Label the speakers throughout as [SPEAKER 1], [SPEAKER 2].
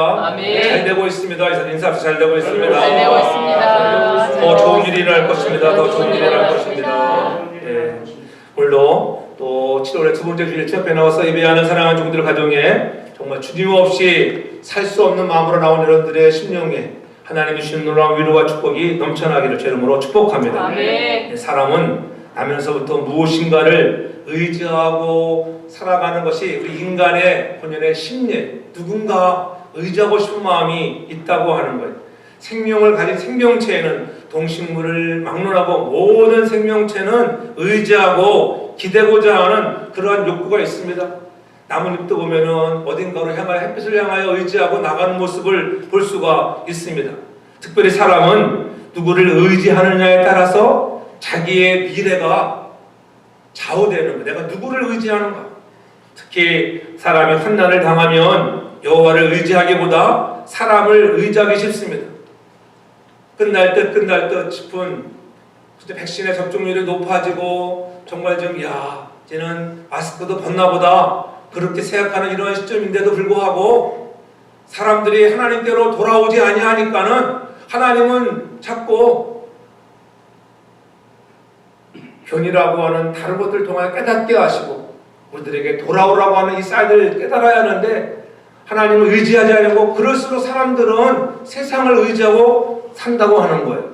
[SPEAKER 1] 아멘.
[SPEAKER 2] 잘 되고 있습니다. 인사도 잘 되고 있습니다.
[SPEAKER 1] 잘 되고 있습니다.
[SPEAKER 2] 더 좋은 일이 일어날 것입니다. 더 좋은 일이 일어날 것입니다. 예. 오늘도 또 7월의 두 번째 주일 첫 앞에 나와서 예배하는 사랑하는 종들 가정에 정말 주님 없이 살 수 없는 마음으로 나온 여러분들의 심령에 하나님이 주신 놀라운 위로와 축복이 넘쳐나기를 주 이름으로 축복합니다.
[SPEAKER 1] 아멘.
[SPEAKER 2] 사람은 나면서부터 무엇인가를 의지하고 살아가는 것이 우리 인간의 본연의 심리, 누군가 의지하고 싶은 마음이 있다고 하는 거예요. 생명을 가진 생명체에는 동식물을 막론하고 모든 생명체는 의지하고 기대고자 하는 그러한 욕구가 있습니다. 나뭇잎도 보면은 어딘가로 향하여 햇빛을 향하여 의지하고 나가는 모습을 볼 수가 있습니다. 특별히 사람은 누구를 의지하느냐에 따라서 자기의 미래가 좌우되는 거예요. 내가 누구를 의지하는가? 특히 사람이 환난을 당하면 여호와를 의지하기보다 사람을 의지하기 쉽습니다. 끝날 듯 싶은 백신의 접종률이 높아지고 정말 쟤는 마스크도 벗나 보다 그렇게 생각하는 이런 시점인데도 불구하고 사람들이 하나님께로 돌아오지 아니하니까는 하나님은 자꾸 견이라고 하는 다른 것들을 통하여 깨닫게 하시고 우리들에게 돌아오라고 하는 이 쌀을 깨달아야 하는데 하나님을 의지하지 않고 그럴수록 사람들은 세상을 의지하고 산다고 하는 거예요.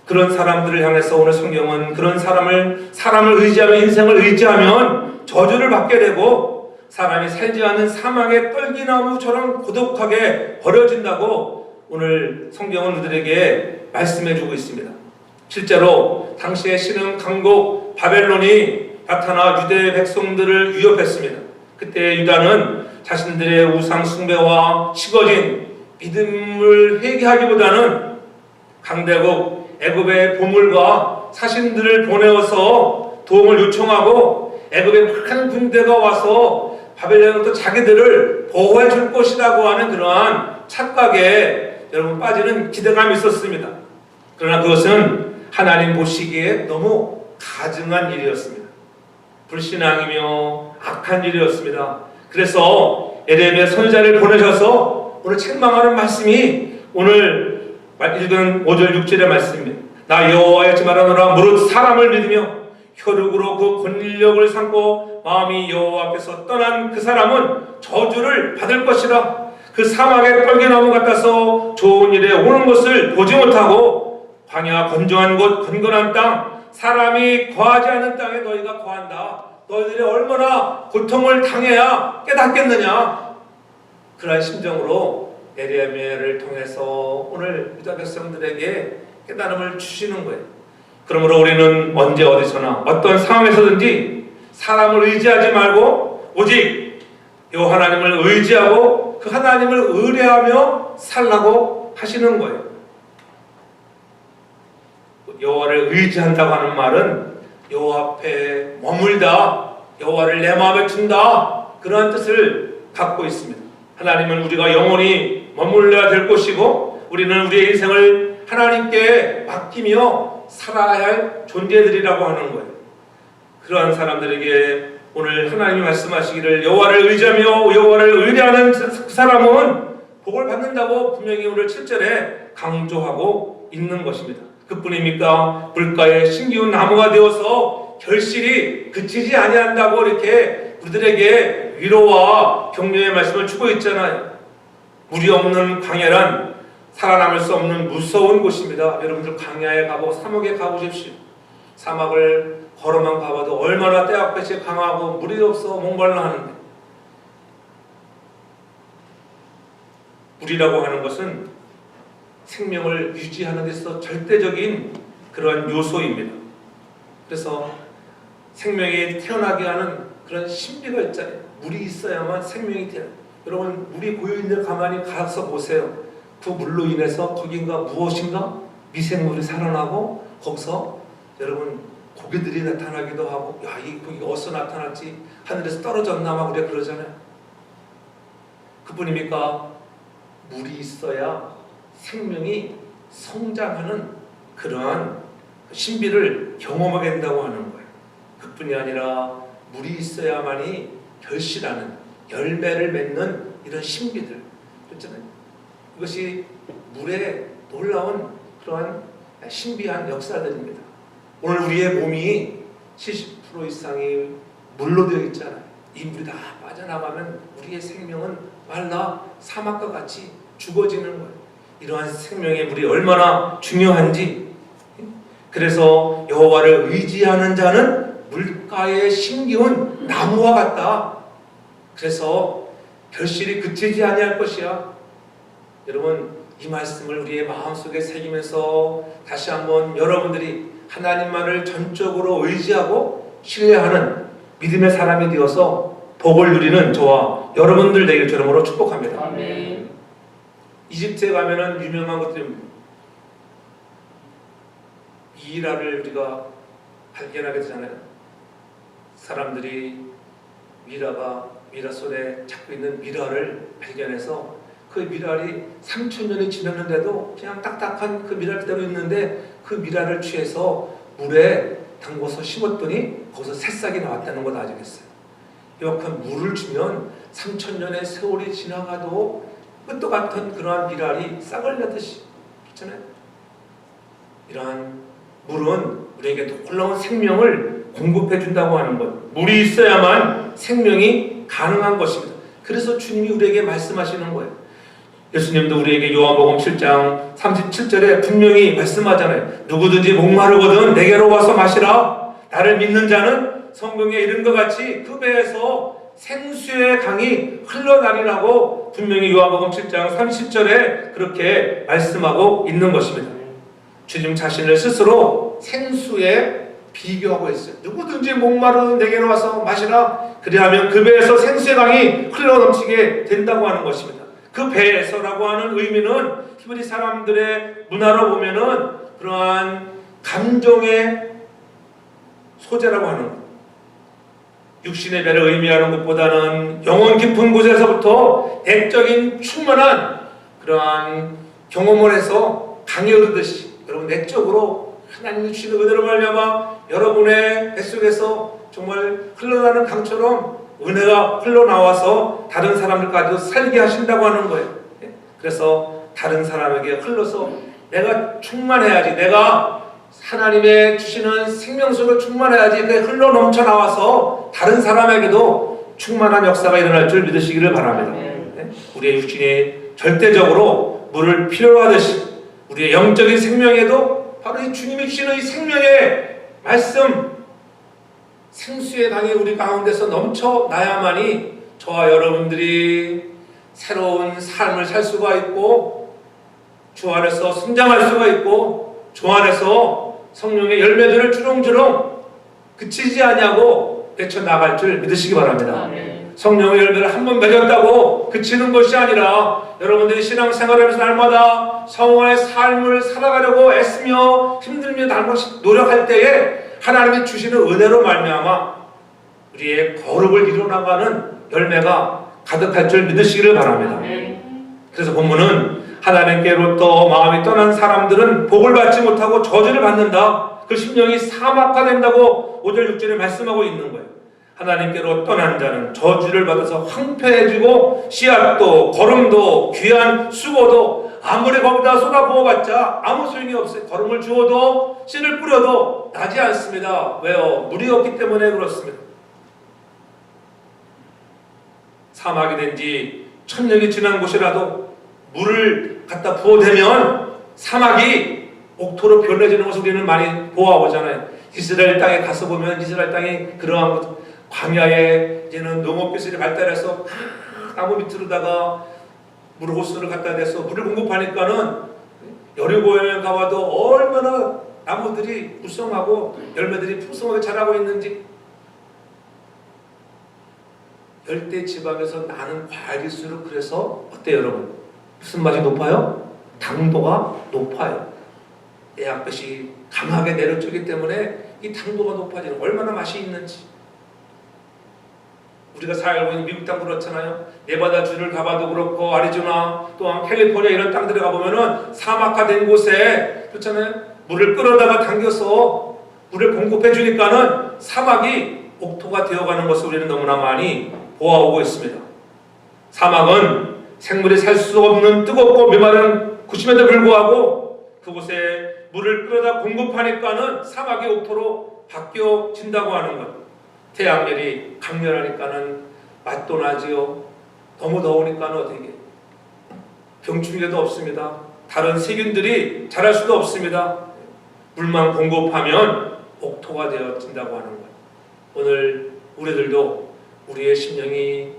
[SPEAKER 2] 그런 사람들을 향해서 오늘 성경은 그런 사람을 의지하며 인생을 의지하면 저주를 받게 되고 사람이 살지 않는 사막의 떨기나무처럼 고독하게 버려진다고 오늘 성경은 우리들에게 말씀해주고 있습니다. 실제로 당시의 신흥 강국 바벨론이 나타나 유대 백성들을 위협했습니다. 그때 유다는 자신들의 우상 숭배와 식어진 믿음을 회개하기보다는 강대국 애굽의 보물과 사신들을 보내어서 도움을 요청하고 애굽의 큰 군대가 와서 바벨론으로부터 자기들을 보호해 줄 것이라고 하는 그러한 착각에 여러분 빠지는 기대감이 있었습니다. 그러나 그것은 하나님 보시기에 너무 가증한 일이었습니다. 불신앙이며 악한 일이었습니다. 그래서 에레미야 선지자를 보내셔서 오늘 책망하는 말씀이 오늘 읽은 5절 6절의 말씀입니다. 나 여호와의 말하노라 무릇 사람을 믿으며 혈육으로 그 권력을 삼고 마음이 여호와 앞에서 떠난 그 사람은 저주를 받을 것이라. 그 사막의 떨기나무 같아서 좋은 일에 오는 것을 보지 못하고 광야 건조한 곳 건건한 땅 사람이 거하지 않는 땅에 너희가 거한다. 너희들이 얼마나 고통을 당해야 깨닫겠느냐. 그러한 심정으로 에레미야를 통해서 오늘 유다 백성들에게 깨달음을 주시는 거예요. 그러므로 우리는 언제 어디서나 어떤 상황에서든지 사람을 의지하지 말고 오직 요 하나님을 의지하고 그 하나님을 의뢰하며 살라고 하시는 거예요. 여호와를 의지한다고 하는 말은 여호와 앞에 머물다, 여호와를 내 마음에 둔다, 그러한 뜻을 갖고 있습니다. 하나님은 우리가 영원히 머물러야 될 것이고 우리는 우리의 인생을 하나님께 맡기며 살아야 할 존재들이라고 하는 거예요. 그러한 사람들에게 오늘 하나님이 말씀하시기를 여호와를 의지하며 여호와를 의뢰하는 그 사람은 복을 받는다고 분명히 오늘 7절에 강조하고 있는 것입니다. 그뿐입니까? 물가에 신기운 나무가 되어서 결실이 그치지 아니한다고 이렇게 우리들에게 위로와 격려의 말씀을 주고 있잖아요. 물이 없는 광야란 살아남을 수 없는 무서운 곳입니다. 여러분들 광야에 가보고 사막에 가보십시오. 사막을 걸어만 가봐도 얼마나 때आप같이 강하고 물이 없어 목말라 하는데, 물이라고 하는 것은 생명을 유지하는 데 있어서 절대적인 그런 요소입니다. 그래서 생명이 태어나게 하는 그런 신비가 있잖아요. 물이 있어야만 생명이 태어나요. 여러분 물이 고여있는 데 가만히 가서 보세요. 그 물로 인해서 거긴가 무엇인가 미생물이 살아나고 거기서 여러분 고기들이 나타나기도 하고 야, 이 고기가 어디서 나타났지? 하늘에서 떨어졌나 막 우리가 그러잖아요. 그뿐입니까? 물이 있어야 생명이 성장하는 그러한 신비를 경험하게 된다고 하는 거예요. 그뿐이 아니라 물이 있어야만이 결실하는 열매를 맺는 이런 신비들, 그렇잖아요. 이것이 물의 놀라운 그러한 신비한 역사들입니다. 오늘 우리의 몸이 70% 이상이 물로 되어 있잖아요. 이 물이 다 빠져나가면 우리의 생명은 말라 사막과 같이 죽어지는 거예요. 이러한 생명의 물이 얼마나 중요한지. 그래서 여호와를 의지하는 자는 물가에 심기운 나무와 같다. 그래서 결실이 그치지 아니할 것이야. 여러분, 이 말씀을 우리의 마음속에 새기면서 다시 한번 여러분들이 하나님만을 전적으로 의지하고 신뢰하는 믿음의 사람이 되어서 복을 누리는 저와 여러분들 되길 주름으로 축복합니다.
[SPEAKER 1] 아멘.
[SPEAKER 2] 이집트에 가면은 유명한 것들입니다. 미라를 우리가 발견하게 되잖아요. 사람들이 미라 손에 잡고 있는 미라를 발견해서 그 미랄이 3000년이 지났는데도 그냥 딱딱한 그 미랄 그대로 있는데 그 미랄을 취해서 물에 담궈서 심었더니 거기서 새싹이 나왔다는 것 아시겠어요? 이만큼 물을 주면 3000년의 세월이 지나가도 끝도 같은 그러한 미랄이 싹을 내듯이, 그렇잖아요? 이러한 물은 우리에게 놀라운 생명을 공급해 준다고 하는 것. 물이 있어야만 생명이 가능한 것입니다. 그래서 주님이 우리에게 말씀하시는 거예요. 예수님도 우리에게 요한복음 7장 37절에 분명히 말씀하잖아요. 누구든지 목마르거든 내게로 와서 마시라. 나를 믿는 자는 성경에 이른 것 같이 그 배에서 생수의 강이 흘러나리라고 분명히 요한복음 7장 30절에 그렇게 말씀하고 있는 것입니다. 주님 자신을 스스로 생수에 비교하고 있어요. 누구든지 목마르는 내게로 와서 마시라. 그리하면 그 배에서 생수의 강이 흘러넘치게 된다고 하는 것입니다. 그 배에서라고 하는 의미는 히브리 사람들의 문화로 보면은 그러한 감정의 소재라고 하는 것. 육신의 배를 의미하는 것보다는 영혼 깊은 곳에서부터 내적인 충만한 그러한 경험을 해서 강이 흐르듯이 여러분 내적으로 하나님이 주시는 은혜로 말미암아 여러분의 뱃속에서 정말 흘러나는 강처럼 은혜가 흘러나와서 다른 사람들까지도 살게 하신다고 하는 거예요. 그래서 다른 사람에게 흘러서 내가 충만해야지, 내가 하나님의 주시는 생명수로 충만해야지 그게 흘러 넘쳐 나와서 다른 사람에게도 충만한 역사가 일어날 줄 믿으시기를 바랍니다. 우리의 육신이 절대적으로 물을 필요로 하듯이 우리의 영적인 생명에도 바로 이 주님이 주시는 이 생명의 말씀, 생수의 강이 우리 가운데서 넘쳐나야만이 저와 여러분들이 새로운 삶을 살 수가 있고 주 안에서 성장할 수가 있고 주 안에서 성령의 열매들을 주렁주렁 그치지 아니하고 맺혀나갈 줄 믿으시기 바랍니다.
[SPEAKER 1] 아멘.
[SPEAKER 2] 성령의 열매를 한번 맺었다고 그치는 것이 아니라 여러분들이 신앙생활하면서 날마다 성화의 삶을 살아가려고 애쓰며 힘들며 노력할 때에 하나님이 주시는 은혜로 말미암아 우리의 거룩을 이루어나가는 열매가 가득할 줄 믿으시기를 바랍니다. 그래서 본문은 하나님께로부터 마음이 떠난 사람들은 복을 받지 못하고 저주를 받는다. 그 심령이 사막화된다고 5절 6절에 말씀하고 있는 거예요. 하나님께로 떠난 자는 저주를 받아서 황폐해지고 씨앗도 거름도 귀한 수고도 아무리 거기다 쏟아부어봤자 아무 소용이 없어요. 거름을 주어도 씨를 뿌려도 나지 않습니다. 왜요? 물이 없기 때문에 그렇습니다. 사막이 된 지 1000년이 지난 곳이라도 물을 갖다 부어대면 사막이 옥토로 변해지는 것을 우리는 많이 보아오잖아요. 이스라엘 땅에 가서 보면 이스라엘 땅이 그러한 것, 광야에 이제는 농업기술이 발달해서 나무 밑으로다가 물 호수를 갖다 대서 물을 공급하니까는 여리고에 가봐도 얼마나 나무들이 무성하고 열매들이 풍성하게 자라고 있는지. 열대 지방에서 나는 과일일수록 그래서 어때요 여러분? 무슨 맛이 높아요? 당도가 높아요. 애약볕이 강하게 내려주기 때문에 이 당도가 높아지는 얼마나 맛이 있는지. 우리가 살고 있는 미국 땅 그렇잖아요. 네바다 주를 가봐도 그렇고 아리조나 또한 캘리포니아 이런 땅들에 가보면은 사막화된 곳에 그렇잖아요. 물을 끌어다가 당겨서 물을 공급해 주니까는 사막이 옥토가 되어가는 것을 우리는 너무나 많이 보아오고 있습니다. 사막은 생물이 살 수 없는 뜨겁고 메마른 곳임에도 불구하고 그곳에 물을 끌어다 공급하니까는 사막의 옥토로 바뀌어진다고 하는 것. 태양열이 강렬하니까는 맛도 나지요. 너무 더우니까는 어떻게 병충해도 없습니다. 다른 세균들이 자랄 수도 없습니다. 물만 공급하면 옥토가 되어진다고 하는 것. 오늘 우리들도 우리의 심령이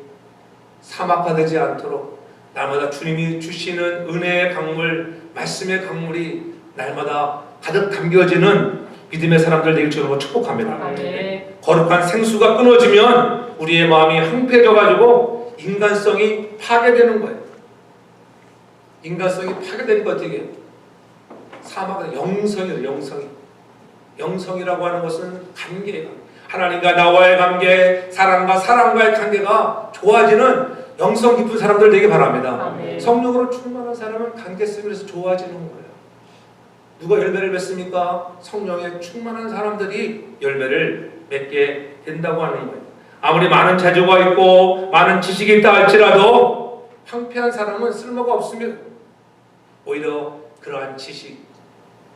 [SPEAKER 2] 사막화되지 않도록 날마다 주님이 주시는 은혜의 강물, 말씀의 강물이 날마다 가득 담겨지는 믿음의 사람들 되길 주로 축복합니다.
[SPEAKER 1] 아멘.
[SPEAKER 2] 거룩한 생수가 끊어지면 우리의 마음이 황폐해져가지고 인간성이 파괴되는 거예요. 인간성이 파괴되는 거 어떻게? 사막은 영성이에요. 영성이라고 하는 것은 관계예요. 하나님과 나와의 관계, 사람과의 관계가 좋아지는 영성 깊은 사람들 되기 바랍니다.
[SPEAKER 1] 아멘.
[SPEAKER 2] 성령으로 충만한 사람은 관계성에서 좋아지는 거예요. 누가 열매를 맺습니까? 성령에 충만한 사람들이 열매를 맺게 된다고 하는 거예요. 아무리 많은 재주가 있고 많은 지식이 있다 할지라도 황폐한 사람은 쓸모가 없습니다. 오히려 그러한 지식,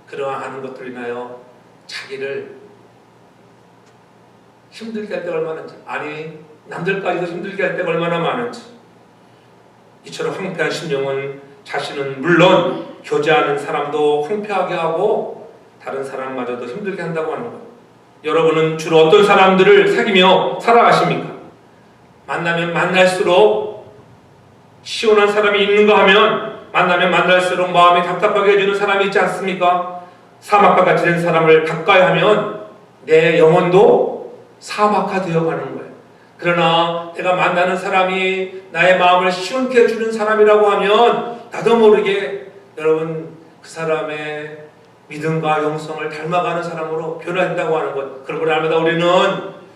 [SPEAKER 2] 그러한 것들로 인하여 자기를 힘들게 할 때가 얼마나 많은지, 아니 남들까지도 힘들게 할 때가 얼마나 많은지. 이처럼 황폐한 심령은 자신은 물론 교제하는 사람도 황폐하게 하고 다른 사람마저도 힘들게 한다고 하는 거예요. 여러분은 주로 어떤 사람들을 사귀며 살아가십니까? 만나면 만날수록 시원한 사람이 있는가 하면 만나면 만날수록 마음이 답답하게 해주는 사람이 있지 않습니까? 사막과 같이 된 사람을 가까이 하면 내 영혼도 사막화되어 가는 거예요. 그러나 내가 만나는 사람이 나의 마음을 시원케 해주는 사람이라고 하면 나도 모르게 여러분 그 사람의 믿음과 영성을 닮아가는 사람으로 변화된다고 하는 것. 그러고 날마다 우리는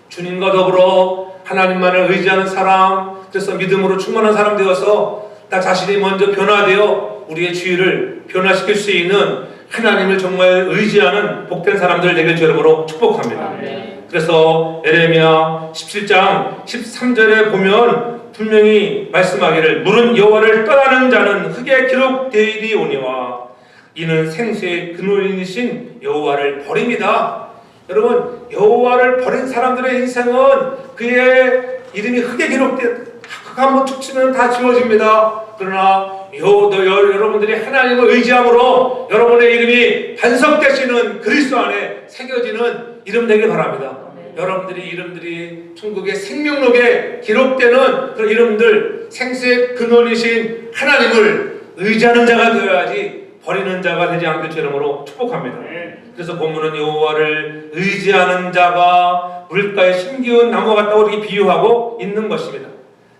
[SPEAKER 2] 주님과 더불어 하나님만을 의지하는 사람, 그래서 믿음으로 충만한 사람 되어서 나 자신이 먼저 변화되어 우리의 주위를 변화시킬 수 있는 하나님을 정말 의지하는 복된 사람들 되길 주님으로 축복합니다.
[SPEAKER 1] 아멘.
[SPEAKER 2] 그래서 에레미야 17장 13절에 보면 분명히 말씀하기를 물은 여호와를 떠나는 자는 흙에 기록되리오니와 이는 생수의 근원이신 여호와를 버립니다. 여러분, 여호와를 버린 사람들의 인생은 그의 이름이 흙에 기록돼 흙 한번 툭 치면 다 지워집니다. 그러나 여러분들이 하나님을 의지함으로 여러분의 이름이 반석되시는 그리스도 안에 새겨지는 이름 되길 바랍니다. 여러분들이 이름들이 천국의 생명록에 기록되는 그런 이름들, 생수의 근원이신 하나님을 의지하는 자가 되어야지 버리는 자가 되지 않길 주름으로 축복합니다. 그래서 본문은 여호와를 의지하는 자가 물가에 심기운 나무와 같다고 이렇게 비유하고 있는 것입니다.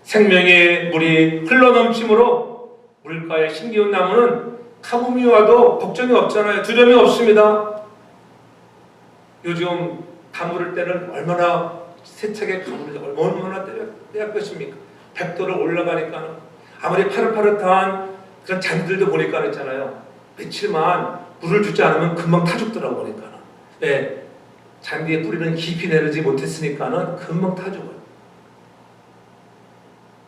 [SPEAKER 2] 생명의 물이 흘러넘침으로 물가에 심기운 나무는 가뭄이 와도 걱정이 없잖아요. 두려움이 없습니다. 요즘 가물을 때는 얼마나 세차게 가물을 얼마나 떼야 것입니까? 100도를 올라가니까 아무리 파릇파릇한 그런 잔들도 보니까 있잖아요. 며칠만 물을 주지 않으면 금방 타 죽더라고 보니까. 네, 잔디에 뿌리는 깊이 내리지 못했으니까는 금방 타 죽어요.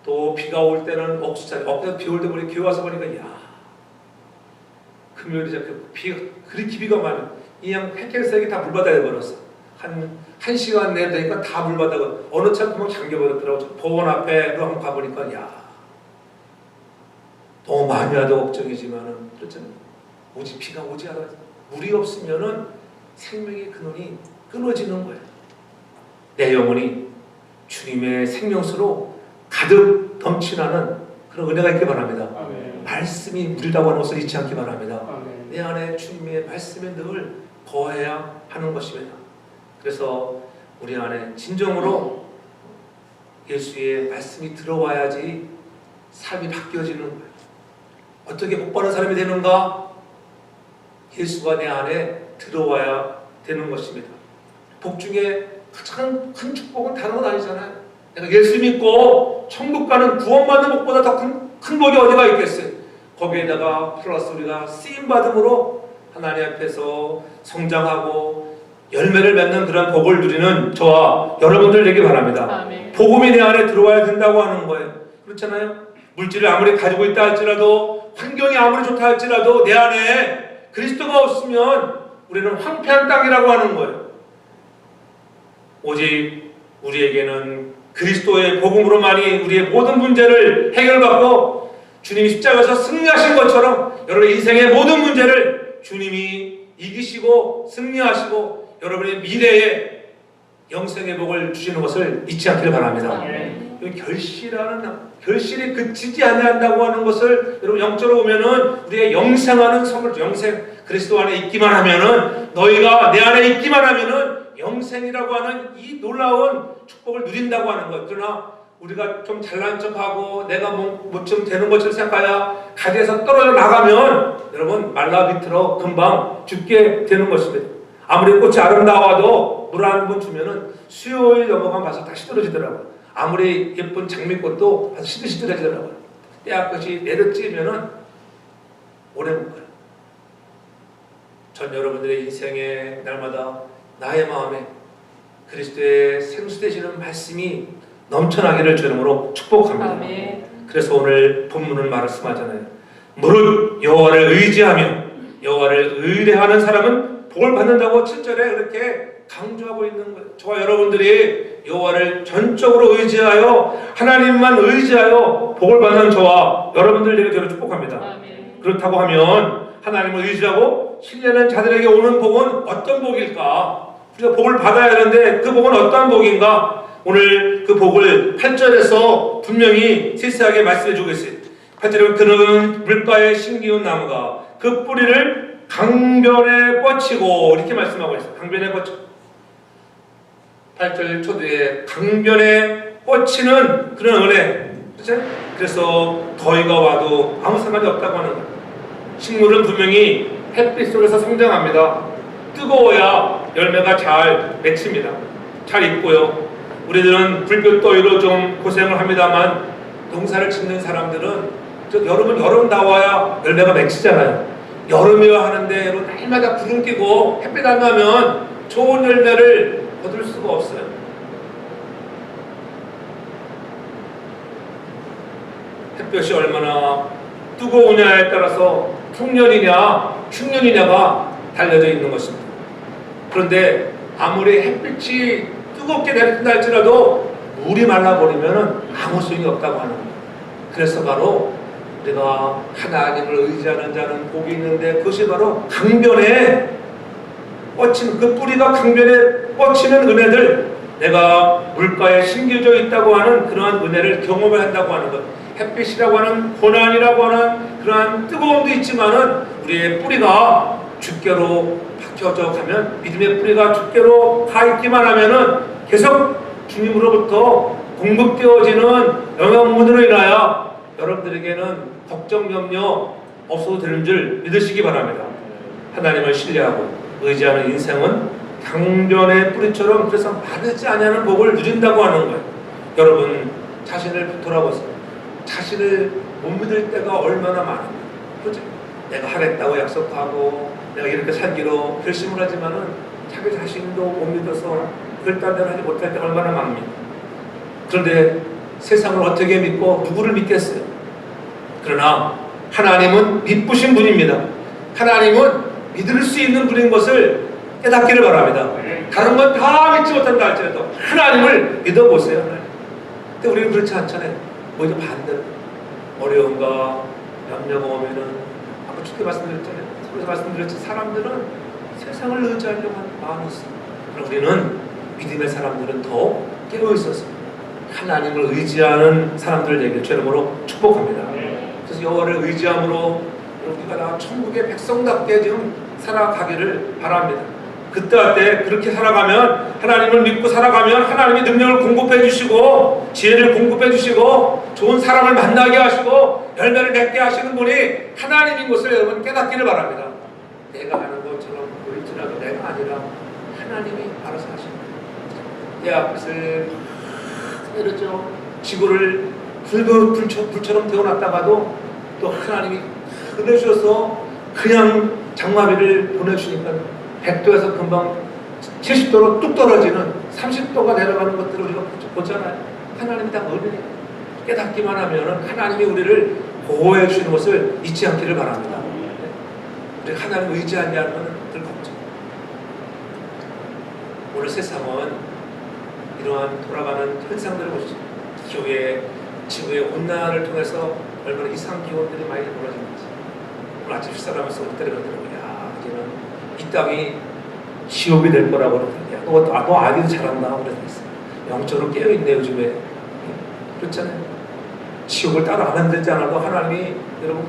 [SPEAKER 2] 또 비가 올 때는 옥수수, 엊그제 비 올 때 보니 교회 와서 보니까 야, 금요일에 비가 그렇게 비가 많아. 그냥 팽팽색이 다 물바다에 버렸어. 한 시간 내에 되니까 다 물바다가 어느 차 금방 잠겨버렸더라고. 보원 앞에로 한번 가보니까 야, 너무 많이 와도 걱정이지만은 그렇잖아요. 오지 비가 오지 않아 물이 없으면은 생명의 근원이 끊어지는 거예요. 내 영혼이 주님의 생명수로 가득 넘치나는 그런 은혜가 있기 바랍니다.
[SPEAKER 1] 아멘.
[SPEAKER 2] 말씀이 물이라고 하는 것을 잊지 않기 바랍니다.
[SPEAKER 1] 아멘.
[SPEAKER 2] 내 안에 주님의 말씀에 늘 거해야 하는 것입니다. 그래서 우리 안에 진정으로 예수의 말씀이 들어와야지 삶이 바뀌어지는 거예요. 어떻게 복 받는 사람이 되는가? 예수가 내 안에 들어와야 되는 것입니다. 복 중에 가장 큰 축복은 다른 건 아니잖아요. 내가 예수 믿고 천국 가는 구원받는 복보다 더 큰 복이 어디가 있겠어요? 거기에다가 플러스 우리가 쓰임받음으로 하나님 앞에서 성장하고 열매를 맺는 그런 복을 누리는 저와 여러분들 되길 바랍니다.
[SPEAKER 1] 아멘.
[SPEAKER 2] 복음이 내 안에 들어와야 된다고 하는 거예요. 그렇잖아요? 물질을 아무리 가지고 있다 할지라도, 환경이 아무리 좋다 할지라도 내 안에 그리스도가 없으면 우리는 황폐한 땅이라고 하는 거예요. 오직 우리에게는 그리스도의 복음으로만이 우리의 모든 문제를 해결받고, 주님이 십자가에서 승리하신 것처럼 여러분의 인생의 모든 문제를 주님이 이기시고 승리하시고 여러분의 미래에 영생의 복을 주시는 것을 잊지 않기를 바랍니다. 결실이 그치지 아니한다고 하는 것을 여러분 영적으로 보면은 우리의 영생하는 선물, 영생 그리스도 안에 있기만 하면은, 너희가 내 안에 있기만 하면은 영생이라고 하는 이 놀라운 축복을 누린다고 하는 것. 그러나 우리가 좀 잘난 척하고 내가 뭐좀 되는 것처럼 생각하야 가지에서 떨어져 나가면 여러분 말라 비틀어 금방 죽게 되는 것입니다. 아무리 꽃이 아름다워도 물 한 번 주면은 수요일 넘어가면 봐서 다시 떨어지더라고요. 아무리 예쁜 장미꽃도 봐서 시들시들해지더라고요. 때앗것이 내려찌면은 오래 못 가요. 전 여러분들의 인생에 날마다 나의 마음에 그리스도의 생수되시는 말씀이 넘쳐나기를 주님으로 축복합니다.
[SPEAKER 1] 아멘.
[SPEAKER 2] 그래서 오늘 본문은 말씀하잖아요. 무릇 여호와를 의지하며 여호와를 의뢰하는 사람은 복을 받는다고 7절에 그렇게 강조하고 있는 거예요. 저와 여러분들이 여호와를 전적으로 의지하여 하나님만 의지하여 복을 받는 저와 여러분들에게 저를 축복합니다.
[SPEAKER 1] 아멘.
[SPEAKER 2] 그렇다고 하면 하나님을 의지하고 신뢰하는 자들에게 오는 복은 어떤 복일까? 우리가 복을 받아야 하는데 그 복은 어떤 복인가? 오늘 그 복을 8절에서 분명히 세세하게 말씀해 주고 있어요. 8절에 그는 물가에 심기운 나무가 그 뿌리를 강변에 뻗치고 이렇게 말씀하고 있어요. 강변에 뻗치고 8절 초대에 강변에 뻗치는 그런 은혜. 그렇죠? 그래서 더위가 와도 아무 상관이 없다고 하는 거예요. 식물은 분명히 햇빛 속에서 성장합니다. 뜨거워야 열매가 잘 맺힙니다. 잘 익고요. 우리들은 불볕 더위로 좀 고생을 합니다만 농사를 짓는 사람들은 여름은 여름 나와야 열매가 맺히잖아요. 여름이야 하는데 날마다 구름 끼고 햇빛 안 나면 좋은 열매를 얻을 수가 없어요. 햇볕이 얼마나 뜨거우냐에 따라서 풍년이냐 흉년이냐가 달려져 있는 것입니다. 그런데 아무리 햇빛이 뜨겁게 내린다 할지라도 물이 말라버리면 아무 소용이 없다고 하는 거예요. 그래서 바로 우리가 하나님을 의지하는 자는 복이 있는데 그것이 바로 강변에 뻗치는, 그 뿌리가 강변에 뻗치는 은혜들, 내가 물가에 심겨져 있다고 하는 그러한 은혜를 경험을 한다고 하는 것. 햇빛이라고 하는 고난이라고 하는 그러한 뜨거움도 있지만은 우리의 뿌리가 주께로 박혀져 가면, 믿음의 뿌리가 주께로 가 있기만 하면은 계속 주님으로부터 공급되어지는 영양분으로 인하여 여러분들에게는 걱정 염려 없어도 되는 줄 믿으시기 바랍니다. 하나님을 신뢰하고 의지하는 인생은 강변의 뿌리처럼 그래서 마르지 아니하는 복을 누린다고 하는 거예요. 여러분 자신을 돌아보세요. 자신을 못 믿을 때가 얼마나 많은가. 그렇죠? 내가 하겠다고 약속하고 내가 이렇게 살기로 결심을 하지만은 자기 자신도 못 믿어서 결단을 하지 못할 때가 얼마나 많습니까? 그런데 세상을 어떻게 믿고 누구를 믿겠어요? 그러나 하나님은 믿으신 분입니다. 하나님은 믿을 수 있는 분인 것을 깨닫기를 바랍니다. 다른 건 다 믿지 못한다 할지라도 하나님을 믿어보세요. 근데 우리는 그렇지 않잖아요. 오히려 반대로 어려움과 염려가 오면은 아까 쉽게 말씀드렸잖아요. 그래서 말씀드렸죠. 사람들은 세상을 의지하려고 하는 마음이 있습니다. 그럼 우리는 믿음의 사람들은 더 깨어 있어서 하나님을 의지하는 사람들에게 죄름으로 축복합니다. 그래서 여호와를 의지함으로 우리가 다 천국의 백성답게 지금 살아가기를 바랍니다. 그때 그렇게 살아가면, 하나님을 믿고 살아가면 하나님이 능력을 공급해 주시고 지혜를 공급해 주시고 좋은 사람을 만나게 하시고 열매를 맺게 하시는 분이 하나님인 것을 여러분 깨닫기를 바랍니다. 내가 하는 것처럼 보일지라도 내가 아니라 하나님이 알아서 하십니다. 내 앞을 이렇죠. 지구를 불처럼 태워놨다가도 또 하나님이 보내주셔서 그냥 장마비를 보내주시니까 100도에서 금방 70도로 뚝 떨어지는 30도가 내려가는 것들을 우리가 보잖아요. 하나님이 다 은혜예요. 깨닫기만 하면 하나님이 우리를 보호해 주시는 것을 잊지 않기를 바랍니다. 우리 하나님 의지하지 않으면 늘 걱정. 오늘 세상은 이러한 돌아가는 현상들을 보시죠. 교회, 지구의 온난화를 통해서 얼마나 이상 기온들이 많이 벌어지는지. 오늘 아침 식사하면서 우리 때려더라고요. 야, 이제는 이 땅이 지옥이 될 거라고 그러더라고요. 너 아기도 잘한다. 그랬어요. 영적으로 깨어있네 요즘에. 그렇잖아요. 지옥을 따로 안 만들지 않아도 하나님이 여러분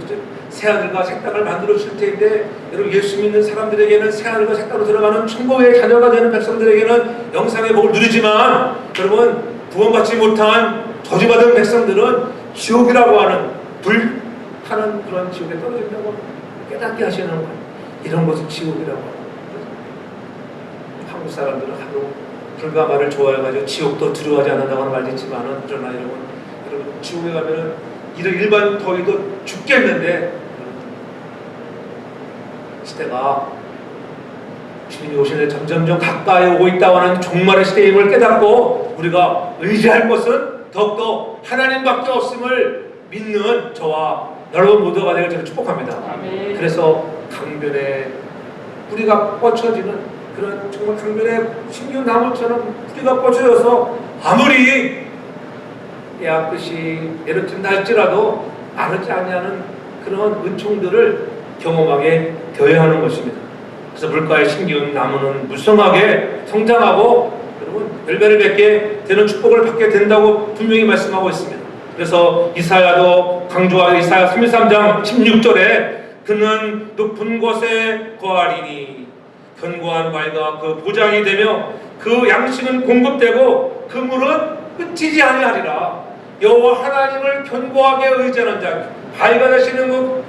[SPEAKER 2] 새하늘과 새 땅을 만들어 주실 텐데, 여러분 예수 믿는 사람들에게는 새하늘과 새 땅으로 들어가는 천국의 자녀가 되는 백성들에게는 영생의 복을 누리지만, 여러분 구원받지 못한 저주받은 백성들은 지옥이라고 하는 불타는 그런 지옥에 떨어진다고 깨닫게 하시는 거예요. 이런 것을 지옥이라고 하는 거예요. 한국 사람들은 하도 불가마를 좋아해가지고 지옥도 두려워하지 않는다고 하는 말도 있지만은, 그러나 여러분 지옥에 가면은 이런 일반 더위도 죽겠는데, 시대가 주님이 오시는 점점점 가까이 오고 있다고 하는 종말의 시대의 힘을 깨닫고 우리가 의지할 것은 더욱더 하나님밖에 없음을 믿는 저와 여러분 모두가 되길 저는 축복합니다.
[SPEAKER 1] 아멘.
[SPEAKER 2] 그래서 강변에 뿌리가 뻗쳐지는 그런 정말 강변에 신기한 나무처럼 뿌리가 뻗쳐져서 아무리 깨끗이 내려친다 할지라도 마르지 아니하는 그런 은총들을 경험하게 되어야 하는 것입니다. 그래서 물가에 심기운 나무는 무성하게 성장하고 여러분 열매를 맺게 되는 축복을 받게 된다고 분명히 말씀하고 있습니다. 그래서 이사야도 강조하여 이사야 33장 16절에 그는 높은 곳에 거하리니 견고한 바위가 그 보장이 되며 그 양식은 공급되고 그 물은 끊이지 아니하리라. 여호와 하나님을 견고하게 의지하는 자, 바위가 되시는 그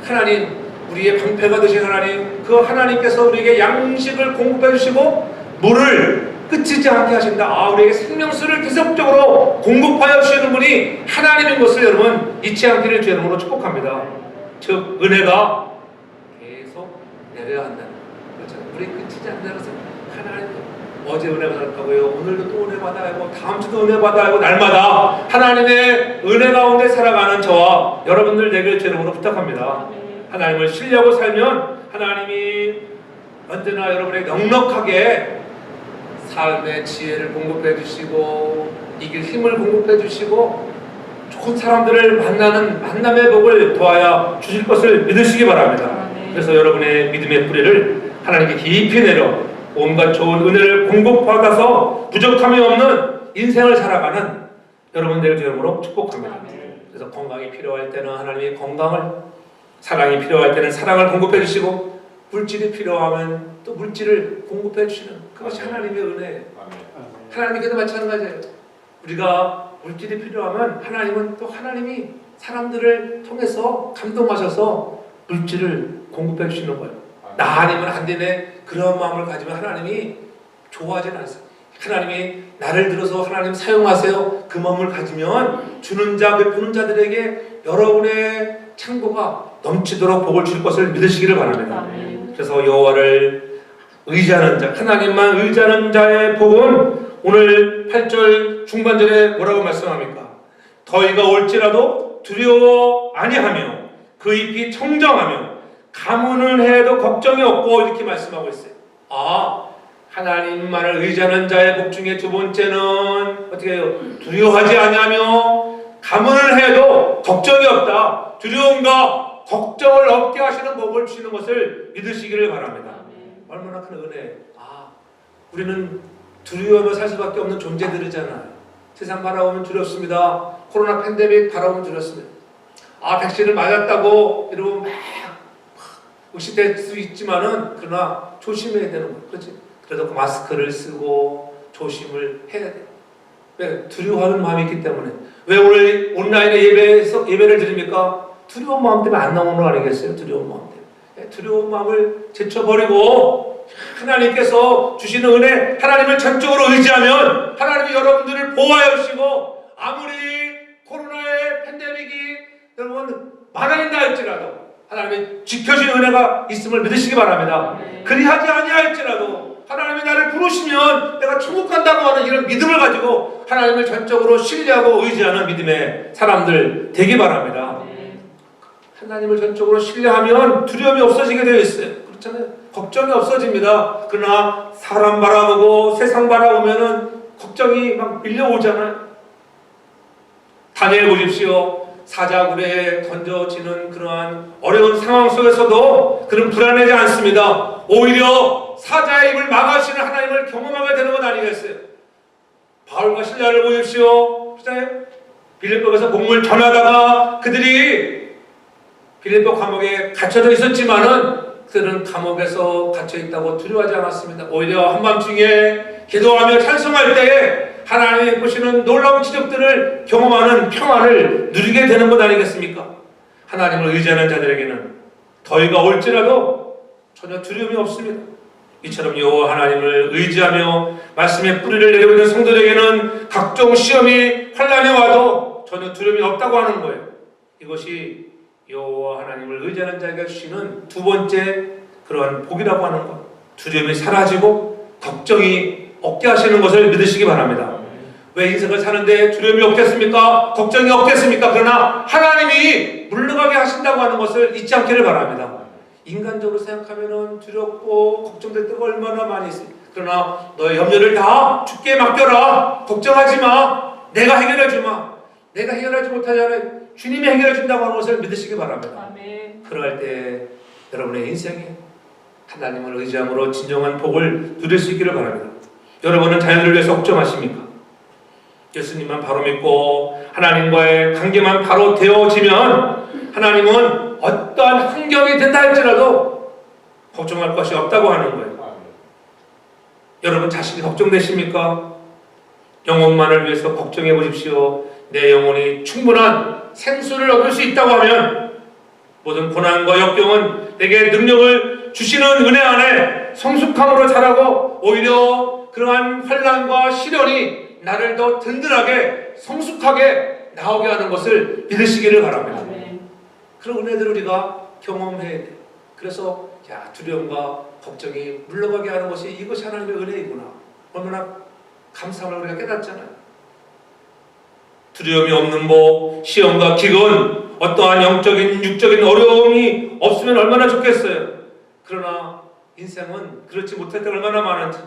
[SPEAKER 2] 하나님, 우리의 방패가 되신 하나님, 그 하나님께서 우리에게 양식을 공급해 주시고 물을 끊이지 않게 하신다. 아, 우리에게 생명수를 계속적으로 공급하여 주시는 분이 하나님인 것을 여러분 잊지 않기를 주 이름으로 축복합니다. 즉 은혜가 계속 내려야 한다는 거죠. 그렇죠? 우리 끊이지 않는다는 것은 하나님, 어제 은혜 받았다고요, 오늘도 또 은혜 받아야 하고 다음 주도 은혜 받아야 하고 날마다 하나님의 은혜 가운데 살아가는 저와 여러분들 되길 주 이름으로 부탁합니다. 하나님을 신뢰하고 살면 하나님이 언제나 여러분에게 넉넉하게 삶의 지혜를 공급해 주시고 이길 힘을 공급해 주시고 좋은 사람들을 만나는 만남의 복을 도하여 주실 것을 믿으시기 바랍니다. 그래서 여러분의 믿음의 뿌리를 하나님께 깊이 내려 온갖 좋은 은혜를 공급받아서 부족함이 없는 인생을 살아가는 여러분들 이름으로 축복합니다. 그래서 건강이 필요할 때는 하나님의 건강을, 사랑이 필요할 때는 사랑을 공급해 주시고 물질이 필요하면 또 물질을 공급해 주시는 그것이 하나님의 은혜예요. 하나님께도 마찬가지예요. 우리가 물질이 필요하면 하나님은 또 하나님이 사람들을 통해서 감동하셔서 물질을 공급해 주시는 거예요. 나 아니면 안 되네, 그런 마음을 가지면 하나님이 좋아하지는 않으세요. 하나님이 나를 들어서 하나님 사용하세요, 그 마음을 가지면 주는 자 베푸는 자들에게 여러분의 창고가 넘치도록 복을 줄 것을 믿으시기를 바랍니다. 그래서 여호와를 의지하는 자, 하나님만 의지하는 자의 복은 오늘 8절 중반절에 뭐라고 말씀합니까? 더위가 올지라도 두려워 아니하며 그 잎이 청정하며 가뭄은 해도 걱정이 없고 이렇게 말씀하고 있어요. 아, 하나님만을 의지하는 자의 복 중에 두 번째는 어떻게 해요? 두려워하지 아니하며 가뭄을 해도 걱정이 없다. 두려움과 걱정을 없게 하시는 복을 주시는 것을 믿으시기를 바랍니다. 얼마나 큰 은혜. 아, 우리는 두려워하며 살 수밖에 없는 존재들이잖아요. 세상 바라보면 두렵습니다. 코로나 팬데믹 바라보면 두렵습니다. 아, 백신을 맞았다고 여러분 막 의식될 수 있지만은 그러나 조심해야 되는 거예요. 그렇지? 그래도 그 마스크를 쓰고 조심을 해야 돼요. 왜? 두려워하는 마음이 있기 때문에. 왜 오늘 온라인에 예배를 드립니까? 두려운 마음 때문에 안 나오는 거 아니겠어요? 두려운 마음 때문에. 두려운 마음을 제쳐버리고 하나님께서 주시는 은혜, 하나님을 전적으로 의지하면 하나님이 여러분들을 보호하여 주시고, 아무리 코로나의 팬데믹이 여러분 많아진다 할지라도 하나님의 지켜주신 은혜가 있음을 믿으시기 바랍니다. 그리하지 아니할지라도 하나님이 나를 부르시면 내가 천국 간다고 하는 이런 믿음을 가지고 하나님을 전적으로 신뢰하고 의지하는 믿음의 사람들 되기 바랍니다. 하나님을 전적으로 신뢰하면 두려움이 없어지게 되어 있어요. 그렇잖아요. 걱정이 없어집니다. 그러나 사람 바라보고 세상 바라보면은 걱정이 막 밀려오잖아요. 다니엘 보십시오. 사자굴에 던져지는 그러한 어려운 상황 속에서도 그는 불안하지 않습니다. 오히려 사자의 입을 막으시는 하나님을 경험하게 되는 것 아니겠어요? 바울과 실라를 보십시오. 빌립보에서 복음을 전하다가 그들이 빌립보 감옥에 갇혀져 있었지만은 그들은 감옥에서 갇혀 있다고 두려워하지 않았습니다. 오히려 한밤중에 기도하며 찬송할 때에 하나님이 보시는 놀라운 기적들을 경험하는 평안을 누리게 되는 것 아니겠습니까? 하나님을 의지하는 자들에게는 더위가 올지라도 전혀 두려움이 없습니다. 이처럼 여호와 하나님을 의지하며 말씀의 뿌리를 내리고 있는 성도들에게는 각종 시험이 환난이 와도 전혀 두려움이 없다고 하는 거예요. 이것이 여호와 하나님을 의지하는 자에게 주시는 두 번째 그러한 복이라고 하는 것. 두려움이 사라지고 걱정이 없게 하시는 것을 믿으시기 바랍니다. 왜 인생을 사는데 두려움이 없겠습니까? 걱정이 없겠습니까? 그러나 하나님이 물러가게 하신다고 하는 것을 잊지 않기를 바랍니다. 인간적으로 생각하면 두렵고 걱정될 때가 얼마나 많이 있어요. 그러나 너의 염려를 다 주께 맡겨라. 걱정하지 마. 내가 해결해 주마. 내가 해결하지 못하잖아요. 주님이 해결해 준다고 하는 것을 믿으시기 바랍니다.
[SPEAKER 1] 아멘.
[SPEAKER 2] 그럴 때 여러분의 인생에 하나님을 의지함으로 진정한 복을 누릴 수 있기를 바랍니다. 여러분은 자녀들을 위해서 걱정하십니까? 예수님만 바로 믿고 하나님과의 관계만 바로 되어지면 하나님은 어떠한 환경이 된다 할지라도 걱정할 것이 없다고 하는 거예요. 여러분 자신이 걱정되십니까? 영혼만을 위해서 걱정해 보십시오. 내 영혼이 충분한 생수를 얻을 수 있다고 하면 모든 고난과 역경은 내게 능력을 주시는 은혜 안에 성숙함으로 자라고 오히려 그러한 환난과 시련이 나를 더 든든하게 성숙하게 나오게 하는 것을 믿으시기를 바랍니다.
[SPEAKER 1] 아멘.
[SPEAKER 2] 그런 은혜들을 우리가 경험해야 돼요. 그래서 두려움과 걱정이 물러가게 하는 것이 이것이 하나님의 은혜이구나. 얼마나 감사함을 우리가 깨닫잖아요. 두려움이 없는 복, 시험과 기근, 어떠한 영적인 육적인 어려움이 없으면 얼마나 좋겠어요. 그러나 인생은 그렇지 못할 때가 얼마나 많은지.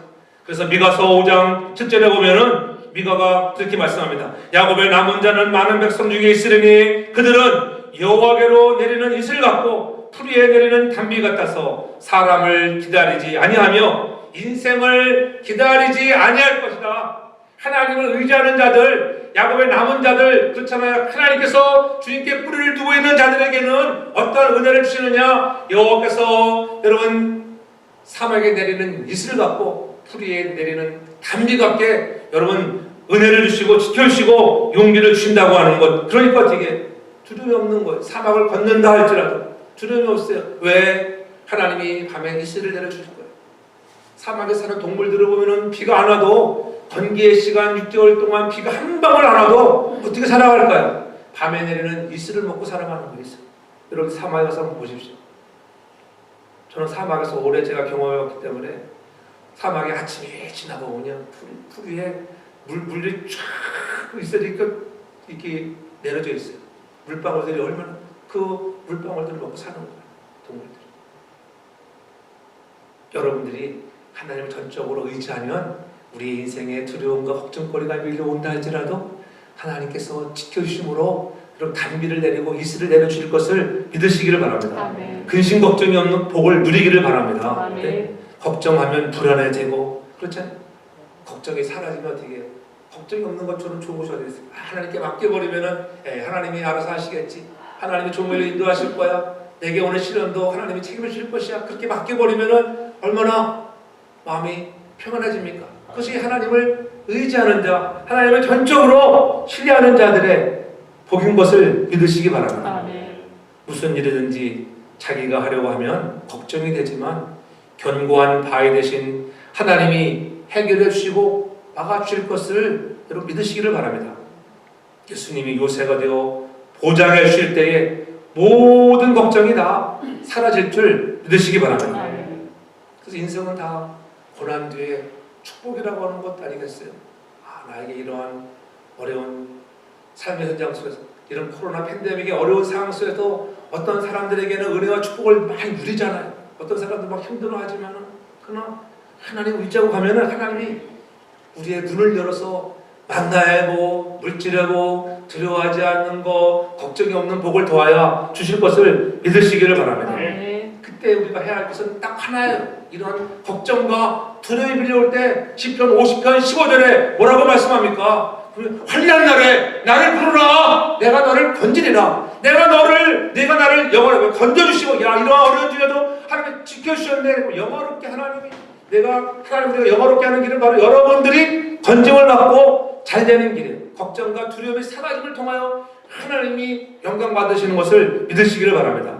[SPEAKER 2] 그래서 미가서 5장 7절에 보면은 미가가 그렇게 말씀합니다. 야곱의 남은 자는 많은 백성 중에 있으려니 그들은 여호와께로 내리는 이슬 같고 풀 위에 내리는 단비 같아서 사람을 기다리지 아니하며 인생을 기다리지 아니할 것이다. 하나님을 의지하는 자들, 야곱의 남은 자들, 그렇잖아요. 하나님께서 주님께 뿌리를 두고 있는 자들에게는 어떠한 은혜를 주시느냐? 여호와께서 여러분 사막에 내리는 이슬 같고 풀 위에 내리는 단비 같게 여러분 은혜를 주시고 지켜주시고 용기를 주신다고 하는 것. 그러니까 어떻게 두려움이 없는 거예요. 사막을 걷는다 할지라도 두려움이 없어요. 왜? 하나님이 밤에 이슬을 내려주실 거예요. 사막에 사는 동물들을 보면은 비가 안 와도 건기의 시간 6개월 동안 비가 한 방울 안 와도 어떻게 살아갈까요? 밤에 내리는 이슬을 먹고 살아가는 거 있어요. 여러분 사막에 가서 한번 보십시오. 저는 사막에서 오래 제가 경험해왔기 때문에 사막에 아침에 지나고 그냥 풀 위에 물이 쫙 있으니까 이렇게 내려져 있어요. 물방울들이 얼마나 그 물방울들을 먹고 사는 거예요. 동물들이. 여러분들이 하나님을 전적으로 의지하면 우리 인생에 두려움과 걱정거리가 밀려온다 할지라도 하나님께서 지켜주심으로 그런 단비를 내리고 이슬을 내려주실 것을 믿으시기를 바랍니다.
[SPEAKER 1] 아멘.
[SPEAKER 2] 근심 걱정이 없는 복을 누리기를 바랍니다.
[SPEAKER 1] 아멘.
[SPEAKER 2] 네? 걱정하면 불안해지고 그렇잖아요. 걱정이 사라지면 어떻게 해요? 걱정이 없는 것처럼 좋은 것이 어디 있어요? 하나님께 맡겨버리면은 하나님이 알아서 하시겠지. 하나님이 좋은 일을 인도하실 거야. 내게 오는 시련도 하나님이 책임을 질 것이야. 그렇게 맡겨버리면은 얼마나 마음이 평안해집니까? 그것이 하나님을 의지하는 자, 하나님을 전적으로 신뢰하는 자들의 복인 것을 믿으시기 바랍니다.
[SPEAKER 1] 아멘.
[SPEAKER 2] 무슨 일이든지 자기가 하려고 하면 걱정이 되지만 견고한 바위 대신 하나님이 해결해 주시고 막아주실 것을 여러분 믿으시기를 바랍니다. 예수님이 요새가 되어 보장해 주실 때에 모든 걱정이 다 사라질 줄 믿으시기 바랍니다.
[SPEAKER 1] 아멘.
[SPEAKER 2] 그래서 인생은 다 고난 뒤에 축복이라고 하는 것 아니겠어요? 나에게 이러한 어려운 삶의 현장 속에서 이런 코로나 팬데믹의 어려운 상황 속에서 어떤 사람들에게는 은혜와 축복을 많이 누리잖아요. 어떤 사람들 막 힘들어하지만은 그러나 하나님 의지하고 가면은 하나님이 우리의 눈을 열어서 만나야 복, 물질의 복, 두려워하지 않는 것, 걱정이 없는 복을 더하여 주실 것을 믿으시기를 바랍니다. 그때 우리가 해야 할 것은 딱 하나예요. 이런 걱정과 두려움이 밀려올 때 시편 50편 15절에 뭐라고 말씀합니까? 환난 날에 나를 부르라. 내가 너를 건지리라. 내가 나를 영원하게 건져주시고, 야, 이러한 어려운 중에도 하나님이 지켜주셨는데 영원롭게 하나님이 우리가 영원롭게 하는 길은 바로 여러분들이 건짐을 받고 잘 되는 길이에요. 걱정과 두려움의 사라짐을 통하여 하나님이 영광 받으시는 것을 믿으시기를 바랍니다.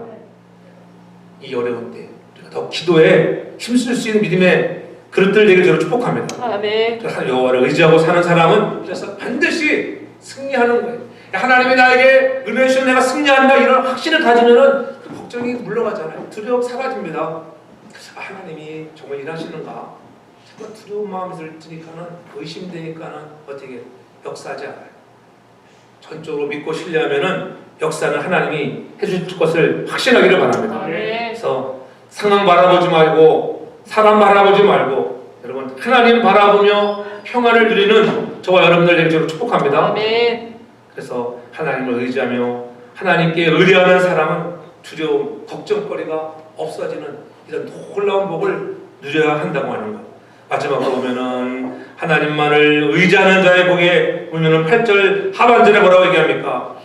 [SPEAKER 2] 이 어려운 때 우리가 더 기도에 힘쓸 수 있는 믿음의 그릇들 되길 저를 축복합니다.
[SPEAKER 1] 아멘.
[SPEAKER 2] 여호와를 의지하고 사는 사람은 그래서 반드시 승리하는 거예요. 하나님이 나에게 은혜 주시면 내가 승리한다 이런 확신을 가지면은 그 걱정이 물러가잖아요. 두려움 사라집니다. 하나님이 정말 일하시는가? 정말 두려운 마음이 드니까는 의심되니까는 어떻게 역사하지 않아요. 전적으로 믿고 신뢰하면은 역사는 하나님이 해줄 것을 확신하기를 바랍니다. 그래서 상황 바라보지 말고 사람 바라보지 말고 여러분 하나님 바라보며 평안을 누리는 저와 여러분들 영적으로 축복합니다. 그래서 하나님을 의지하며 하나님께 의뢰하는 사람은 두려움, 걱정거리가 없어지는 이런 놀라운 복을 누려야 한다고 하는 것. 마지막으로 보면은 하나님만을 의지하는 자의 복에 보면은 8절 하반절에 뭐라고 얘기합니까?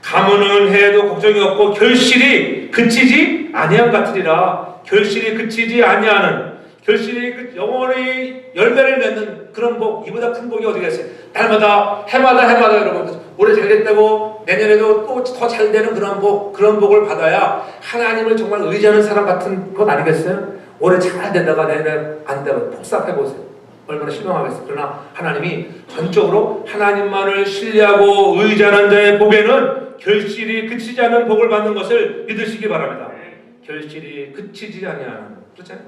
[SPEAKER 2] 가문은 해도 걱정이 없고 결실이 그치지 아니함 같으리라. 결실이 그치지 아니하는, 결실이 영원히 열매를 맺는 그런 복, 이보다 큰 복이 어디겠어요? 날마다 해마다 여러분 올해 잘 됐다고 내년에도 또 더 잘 되는 그런 복을 받아야 하나님을 정말 의지하는 사람 같은 것 아니겠어요? 올해 잘 되다가 내년에 안 되면 폭삭해 보세요. 얼마나 실망하겠어요. 그러나 하나님이 전적으로 하나님만을 신뢰하고 의지하는 자의 복에는 결실이 그치지 않은 복을 받는 것을 믿으시기 바랍니다. 결실이 그치지 아니하는, 그렇잖아요.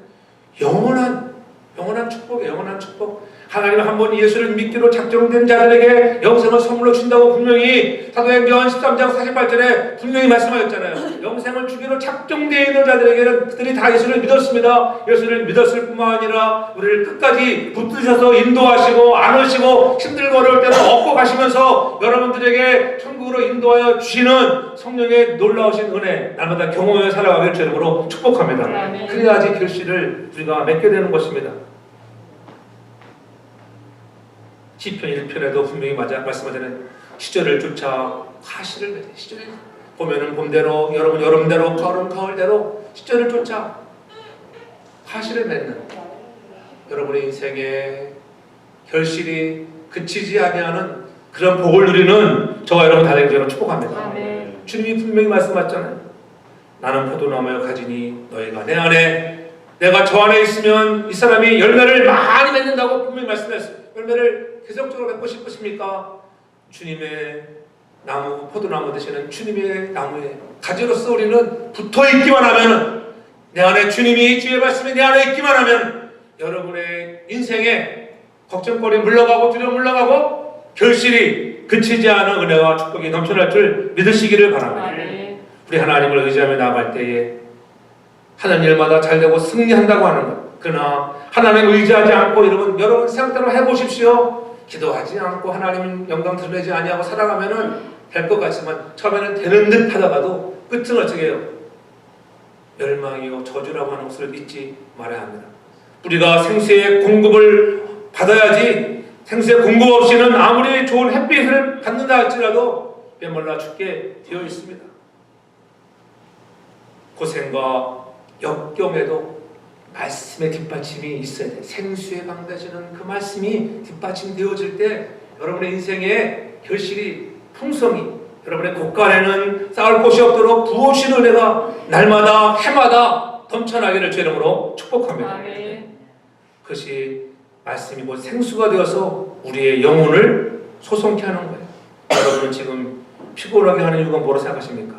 [SPEAKER 2] 영원한 축복이에요. 영원한 축복. 하나님은 한번 예수를 믿기로 작정된 자들에게 영생을 선물로 준다고 분명히 사도행전 13장 48절에 분명히 말씀하셨잖아요. 영생을 주기로 작정되어 있는 자들에게는 그들이 다 예수를 믿었습니다. 예수를 믿었을 뿐만 아니라 우리를 끝까지 붙드셔서 인도하시고 안으시고 힘들고 어려울 때는 업고 가시면서 여러분들에게 천국으로 인도하여 주시는 성령의 놀라우신 은혜 날마다 경험하며 살아가길 주님으로 축복합니다. 그래야지 결실을 우리가 맺게 되는 것입니다. 시편 1편에도 분명히 말씀하잖아요. 시절을 쫓아 화실을 맺는, 시절을 보면은 봄대로, 여름대로, 가을대로 시절을 쫓아 화실을 맺는 여러분의 인생에 결실이 그치지 아니하는 그런 복을 누리는 저와 여러분 다 되기를 축복합니다. 주님이 분명히 말씀하셨잖아요. 나는 포도나무여 가지니 너희가 내 안에, 내가 저 안에 있으면 이 사람이 열매를 많이 맺는다고 분명히 말씀하셨어요. 열매를 계속적으로 맺고 싶으십니까? 주님의 나무, 포도나무 되시는 주님의 나무에 가지로서 우리는 붙어있기만 하면, 내 안에 주님이, 주의 말씀이 내 안에 있기만 하면 여러분의 인생에 걱정거리 물러가고 두려움 물러가고 결실이 그치지 않은 은혜와 축복이 넘쳐날 줄 믿으시기를 바랍니다. 우리 하나님을 의지하며 나아갈 때에 하는 일마다 잘되고 승리한다고 하는 것. 그러나 하나님을 의지하지 않고 여러분 생각대로 해보십시오. 기도하지 않고 하나님 영광 드러내지 아니하고 살아가면은 될 것 같지만 처음에는 되는 듯 하다가도 끝은 어떻게 해요? 멸망이요 저주라고 하는 것을 잊지 말아야 합니다. 우리가 생수의 공급을 받아야지, 생수의 공급 없이는 아무리 좋은 햇빛을 받는다 할지라도 메말라 죽게 되어 있습니다. 고생과 역경에도 말씀의 뒷받침이 있어야 돼. 생수에 방대하시는 그 말씀이 뒷받침되어질 때 여러분의 인생의 결실이 풍성히, 여러분의 곳간에는 쌓을 곳이 없도록 부어주시는 은혜가 날마다 해마다 넘쳐나기를 주 이름으로 축복합니다. 그것이 말씀이 곧 생수가 되어서 우리의 영혼을 소송케 하는 거예요. 여러분은 지금 피곤하게 하는 이유가 뭐라고 생각하십니까?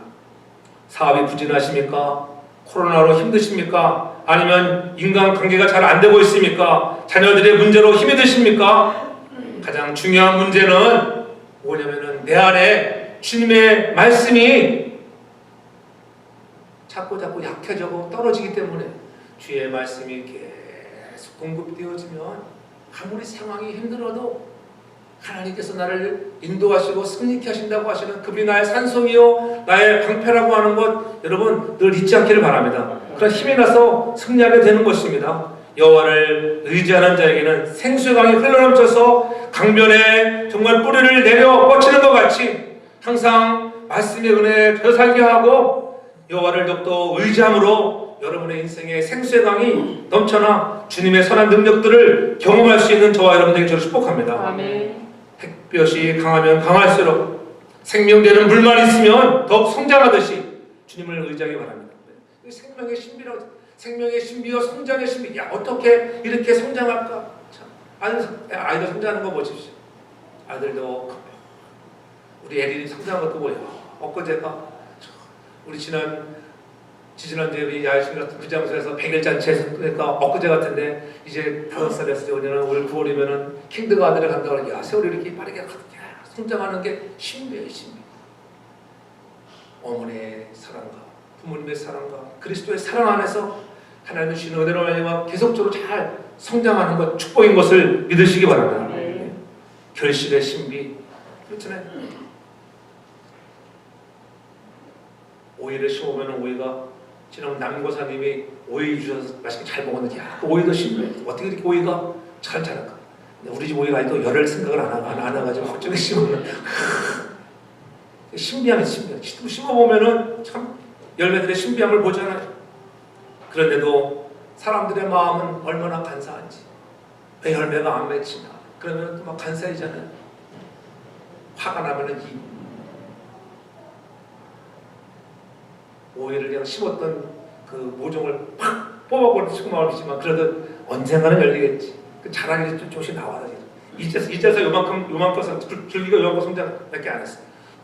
[SPEAKER 2] 사업이 부진하십니까? 코로나로 힘드십니까? 아니면 인간관계가 잘 안 되고 있습니까? 자녀들의 문제로 힘이 드십니까? 가장 중요한 문제는 뭐냐면은 내 안에 주님의 말씀이 자꾸 약해지고 떨어지기 때문에 주의 말씀이 계속 공급되어지면 아무리 상황이 힘들어도 하나님께서 나를 인도하시고 승리케 하신다고 하시는 그분이 나의 산성이요 나의 방패라고 하는 것 여러분 늘 잊지 않기를 바랍니다. 그런 힘이 나서 승리하게 되는 것입니다. 여호와를 의지하는 자에게는 생수의 강이 흘러넘쳐서 강변에 정말 뿌리를 내려 뻗치는 것 같이 항상 말씀의 은혜에 벼살게 하고 여호와를 더욱더 의지함으로 여러분의 인생에 생수의 강이 넘쳐나 주님의 선한 능력들을 경험할 수 있는 저와 여러분들에게 저를 축복합니다.
[SPEAKER 1] 아멘.
[SPEAKER 2] 햇볕이 강하면 강할수록 생명되는 물만 있으면 더욱 성장하듯이 주님을 의지하기 바랍니다. 생명의 신비라고 생명의 신비와 성장의 신비. 야 어떻게 이렇게 성장할까? 참 아이들 성장하는 거 보십시오. 아들도 우리 애들이 성장한 것도 뭐예요? 엊그제가 우리 지지난주에 우리 야외신 같은 구장소에서 100일 잔치에서 그러니까 엊그제 같은데 이제 5살이었어요. 오늘은 올 9월이면은 킹드가든에 간다고 하니까 야 세월이 이렇게 빠르게 성장하는 게 신비예요, 신비. 어머니의 사랑과 부모님의 사랑과 그리스도의 사랑 안에서 하나님 주시는 은혜로 말미암아 계속적으로 잘 성장하는 것 축복인 것을 믿으시기 바랍니다. 결실의 신비 그렇잖아요. 오이를 심으면 오이가 지난번 남고사님이 오이 주셔서 맛있게 잘 먹었는데 야, 그 오이도 신비해. 어떻게 이렇게 오이가 잘 자랄까? 우리 집 오이가 아직도 열을 생각을 안 해가지고 걱정이 심으면 신비함이 신비해. 심어보면은 참 열매들의 신비함을 보잖아요. 그런데도 사람들의 마음은 얼마나 간사한지 왜 열매가 안 맺히나 그러면 또 막 간사해지잖아요. 화가 나면은 이 오이를 그냥 심었던 그 모종을 팍 뽑아버리고 말이지만 그래도 언젠가는 열리겠지. 그 자라기 조금씩 나와요. 이제서 요만큼 줄기가 요만큼 성장밖에 안 했어.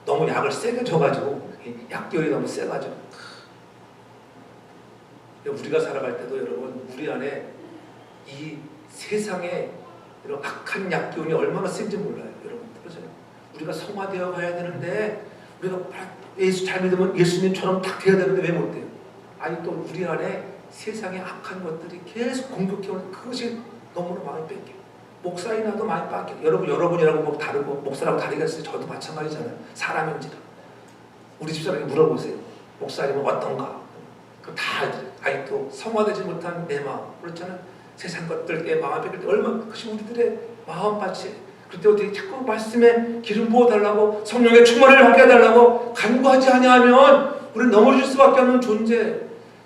[SPEAKER 2] 너무 약을 세게 줘가지고 약기운이 너무 세가지고 우리가 살아갈 때도 여러분 우리 안에 이 세상에 이런 악한 약기운이 얼마나 센지 몰라요. 여러분 그렇잖아요. 우리가 성화되어 가야 되는데 우리가 예수 잘 믿으면 예수님처럼 딱 돼야 되는데 왜 못 돼요? 아니 또 우리 안에 세상의 악한 것들이 계속 공격해오는 그것이 너무나 많이 뺏겨. 목사이나도 많이 뺏겨. 여러분이라고 뭐 다르고 목사라고 다르겠어요. 저도 마찬가지잖아요. 사람인지라. 우리 집사람이 물어보세요. 목사님은 어떤가? 그 다 아니 또 성화되지 못한 내 마음 그렇잖아요. 세상 것들 내 마음 뺏길 때 얼마나 그것이 우리들의 마음밭이 그때 어떻게 자꾸 말씀에 기름 부어달라고 성령의 충만을 받게 해달라고 간구하지 아니하면 우리는 넘어질 수밖에 없는 존재.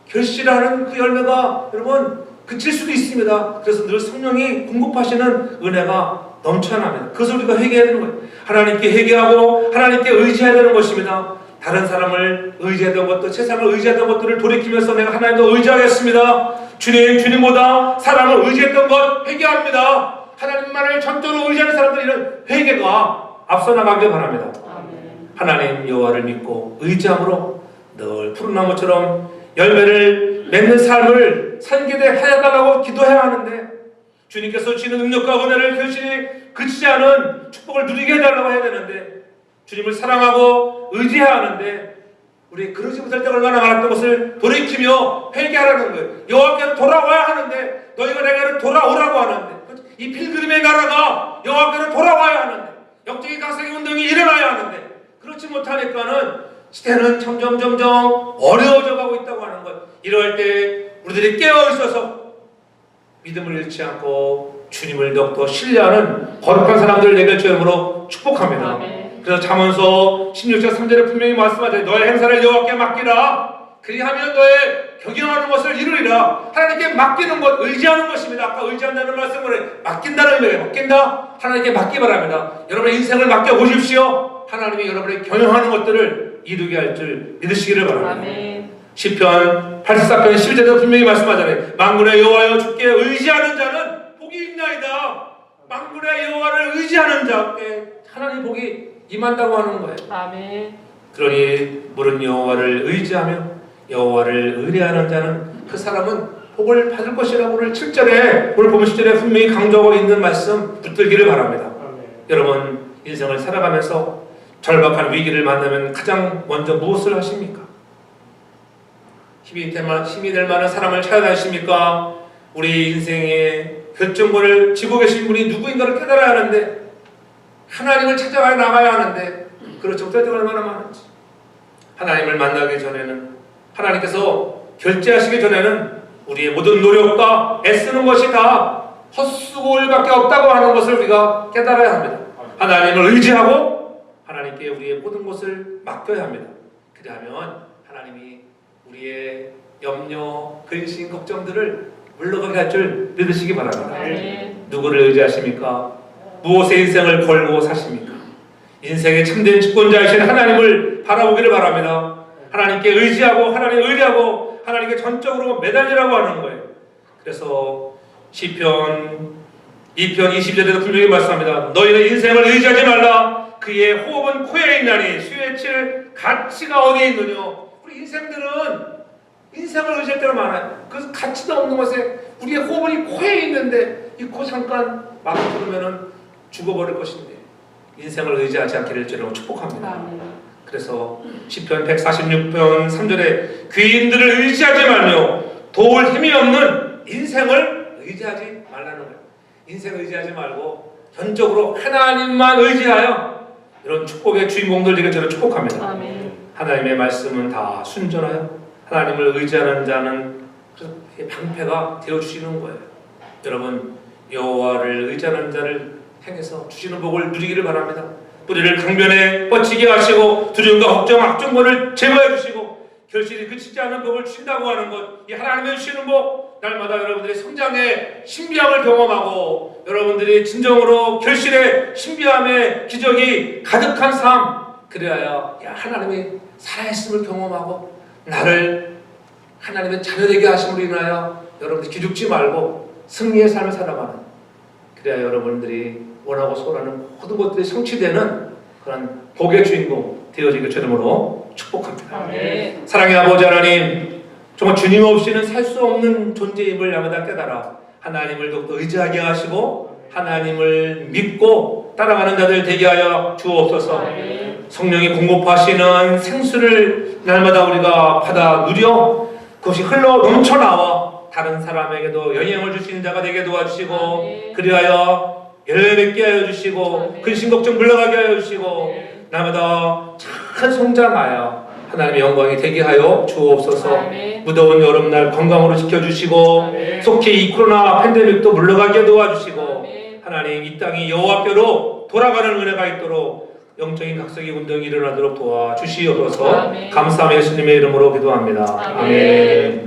[SPEAKER 2] 결실하는 그 열매가 여러분 그칠 수도 있습니다. 그래서 늘 성령이 공급하시는 은혜가 넘쳐납니다. 그것을 우리가 회개해야 되는 거예요. 하나님께 회개하고 하나님께 의지해야 되는 것입니다. 다른 사람을 의지하던 것도 세상을 의지하던 것들을 돌이키면서 내가 하나님도 의지하겠습니다. 주님보다 사람을 의지했던 것 회개합니다. 하나님만을 전적으로 의지하는 사람들은 이런 회개가 앞서 나가길 바랍니다.
[SPEAKER 1] 아멘.
[SPEAKER 2] 하나님 여호와를 믿고 의지함으로 늘 푸른 나무처럼 열매를 맺는 삶을 살게 하여달라고 기도해야 하는데 주님께서 주시는 능력과 은혜를 결실이 그치지 않은 축복을 누리게 해달라고 해야 되는데 주님을 사랑하고 의지해야 하는데 우리 그러지 못할 때가 얼마나 많았던 것을 돌이키며 회개하라는 거예요. 여호와께로 돌아와야 하는데 너희가 내게로 돌아오라고 하는데 이 필그림의 나라가 여호와께로 돌아와야 하는데 영적인 각성의 운동이 일어나야 하는데 그렇지 못하니까는 시대는 점점 어려워져 가고 있다고 하는 것. 이럴 때 우리들이 깨어있어서 믿음을 잃지 않고 주님을 더욱더 신뢰하는 거룩한 사람들을 내게 주임으로 축복합니다.
[SPEAKER 1] 아멘.
[SPEAKER 2] 그래서 잠언서 16장 3절에 분명히 말씀하잖아요. 너의 행사를 여호와께 맡기라. 그리하면 너의 경영하는 것을 이루리라. 하나님께 맡기는 것, 의지하는 것입니다. 아까 의지한다는 말씀을 맡긴다는 의미예요. 맡긴다. 하나님께 맡기 바랍니다. 여러분의 인생을 맡겨보십시오. 하나님이 여러분의 경영하는 것들을 이루게 할 줄 믿으시기를 바랍니다.
[SPEAKER 1] 아멘.
[SPEAKER 2] 시편 84편 12절에도 분명히 말씀하잖아요. 만군의 여호와여 주께 의지하는 자는 복이 있나이다. 만군의 여호와를 의지하는 자께 하나님 복이 임한다고 하는 거예요.
[SPEAKER 1] 아멘.
[SPEAKER 2] 그러니 물은 여호와를 의지하며 여호와를 의뢰하는 자는 그 사람은 복을 받을 것이라고 오늘 7절에 오늘 보면 10절에 분명히 강조하고 있는 말씀 붙들기를 바랍니다. 여러분 인생을 살아가면서 절박한 위기를 만나면 가장 먼저 무엇을 하십니까? 힘이 될 만한 사람을 찾아다니십니까? 우리 인생의 결정권을 쥐고 계신 분이 누구인가를 깨달아야 하는데 하나님을 찾아가 나가야 하는데 그렇지 못할 때가 얼마나 많은지 하나님을 만나기 전에는 하나님께서 결제하시기 전에는 우리의 모든 노력과 애쓰는 것이 다 헛수고일밖에 없다고 하는 것을 우리가 깨달아야 합니다. 하나님을 의지하고 하나님께 우리의 모든 것을 맡겨야 합니다. 그리하면 하나님이 우리의 염려, 근심, 걱정들을 물러가게 할 줄 믿으시기 바랍니다. 누구를 의지하십니까? 무엇에 인생을 걸고 사십니까? 인생의 참된 주권자이신 하나님을 바라보기를 바랍니다. 하나님께 의지하고 하나님을 의뢰하고 하나님께 전적으로 매달리라고 하는 거예요. 그래서 시편 2편 20절에도 분명히 말씀합니다. 너희는 인생을 의지하지 말라. 그의 호흡은 코에 있나니 수에 칠 가치가 어디에 있느냐. 우리 인생을 의지할 때가 많아요. 그래서 가치도 없는 것에 우리의 호흡이 코에 있는데 이 코 잠깐 막 들으면은 죽어버릴 것인데 인생을 의지하지 않기를 주로 축복합니다. 그래서 시편 146편 3절에 귀인들을 의지하지 말며 도울 힘이 없는 인생을 의지하지 말라는 거예요. 인생을 의지하지 말고 전적으로 하나님만 의지하여 이런 축복의 주인공들 되길 저는 축복합니다.
[SPEAKER 1] 아멘.
[SPEAKER 2] 하나님의 말씀은 다 순전하여 하나님을 의지하는 자는 방패가 되어주시는 거예요. 여러분 여호와를 의지하는 자를 행해서 주시는 복을 누리기를 바랍니다. 뿌리를 강변에 뻗치게 하시고 두려움과 걱정, 악종권을 제거해 주시고 결실이 그치지 않은 복을 주신다고 하는 것, 이 하나님의 주시는 복 날마다 여러분들이 성장의 신비함을 경험하고 여러분들이 진정으로 결실의 신비함의 기적이 가득한 삶, 그래야 하나님이 살아있음을 경험하고 나를 하나님의 자녀되게 하심으로 인하여 여러분들이 기죽지 말고 승리의 삶을 살아가는, 그래야 여러분들이 원하고 소원하는 모든 것들이 성취되는 그런 복의 주인공 되어지길 주님으로 축복합니다.
[SPEAKER 1] 아멘.
[SPEAKER 2] 사랑의 아버지 하나님, 정말 주님 없이는 살 수 없는 존재임을 날마다 깨달아 하나님을 더욱더 의지하게 하시고 하나님을 믿고 따라가는 자들 되게 하여 주옵소서.
[SPEAKER 1] 아멘.
[SPEAKER 2] 성령이 공급하시는 생수를 날마다 우리가 받아 누려 그것이 흘러 넘쳐나와 다른 사람에게도 영향을 주시는 자가 되게 도와주시고
[SPEAKER 1] 아멘.
[SPEAKER 2] 그리하여 열매 맺게 하여 주시고
[SPEAKER 1] 아멘.
[SPEAKER 2] 근심 걱정 물러가게 하여 주시고
[SPEAKER 1] 아멘.
[SPEAKER 2] 날마다 잘 성장하여 하나님의 영광이 되게 하여 주옵소서.
[SPEAKER 1] 아멘.
[SPEAKER 2] 무더운 여름날 건강으로 지켜주시고
[SPEAKER 1] 아멘.
[SPEAKER 2] 속히 이 코로나 팬데믹도 물러가게 도와주시고
[SPEAKER 1] 아멘.
[SPEAKER 2] 하나님 이 땅이 여호와께로 돌아가는 은혜가 있도록 영적인 각성의 운동이 일어나도록 도와주시옵소서.
[SPEAKER 1] 아멘.
[SPEAKER 2] 감사하며 예수님의 이름으로 기도합니다.
[SPEAKER 1] 아멘.
[SPEAKER 2] 아멘.